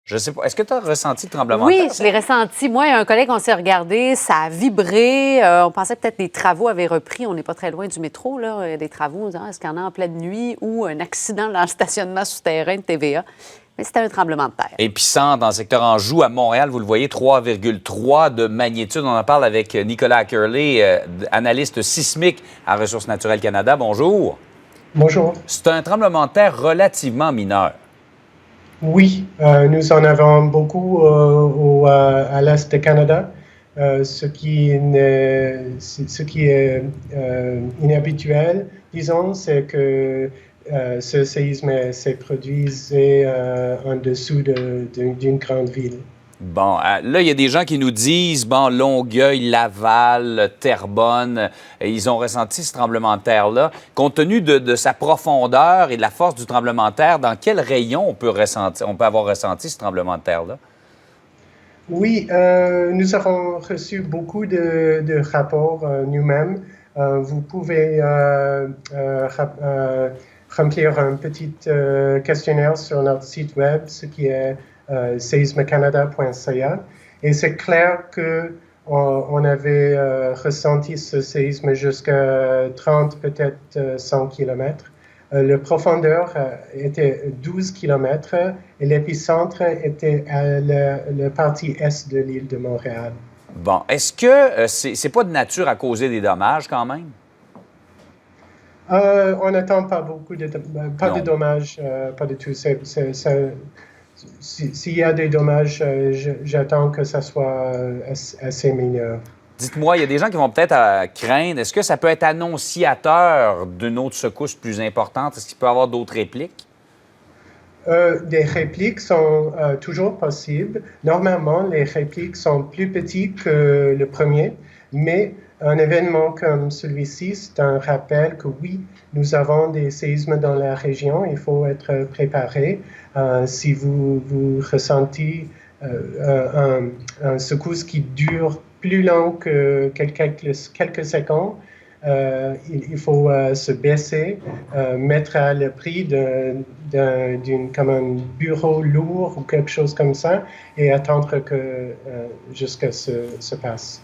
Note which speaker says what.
Speaker 1: Je sais pas. Est-ce que tu as ressenti le tremblement de
Speaker 2: Oui,
Speaker 1: terre?
Speaker 2: je l'ai ressenti. Moi et un collègue, on s'est regardé, ça a vibré. On pensait que peut-être les travaux avaient repris. On n'est pas très loin du métro, là. Il y a des travaux. On disait, est-ce qu'il y en a en pleine nuit ou un accident dans le stationnement souterrain de TVA? Mais c'était un tremblement de terre.
Speaker 1: Épicentre dans le secteur Anjou, à Montréal, vous le voyez, 3,3 de magnitude. On en parle avec Nicolas Ackerley, analyste sismique à Ressources naturelles Canada. Bonjour.
Speaker 3: Bonjour.
Speaker 1: C'est un tremblement de terre relativement mineur.
Speaker 3: Oui, nous en avons beaucoup à l'est du Canada, ce qui est inhabituel, disons, c'est que ce séisme s'est produit en dessous d'une grande ville.
Speaker 1: Bon, là, il y a des gens qui nous disent, bon, Longueuil, Laval, Terrebonne, ils ont ressenti ce tremblement de terre-là. Compte tenu de sa profondeur et de la force du tremblement de terre, dans quel rayon on peut avoir ressenti ce tremblement de terre-là?
Speaker 3: Oui, nous avons reçu beaucoup de rapports nous-mêmes. Vous pouvez remplir un petit questionnaire sur notre site web, ce qui est seismecanada.ca. Et c'est clair qu'on avait ressenti ce séisme jusqu'à 30, peut-être 100 km. La profondeur était 12 km et l'épicentre était à la partie est de l'île de Montréal.
Speaker 1: Bon, est-ce que c'est pas de nature à causer des dommages quand même?
Speaker 3: On n'attend pas beaucoup de dommages, pas du tout. S'il y a des dommages, j'attends que ça soit assez mineur.
Speaker 1: Dites-moi, il y a des gens qui vont peut-être craindre. Est-ce que ça peut être annonciateur d'une autre secousse plus importante? Est-ce qu'il peut y avoir d'autres répliques?
Speaker 3: Des répliques sont toujours possibles. Normalement, les répliques sont plus petites que le premier, mais un événement comme celui-ci, c'est un rappel que oui, nous avons des séismes dans la région, il faut être préparé. Si vous ressentez un secousse qui dure plus long que quelques secondes, il faut se baisser, mettre à l'abri comme un bureau lourd ou quelque chose comme ça et attendre que jusqu'à ce se passe.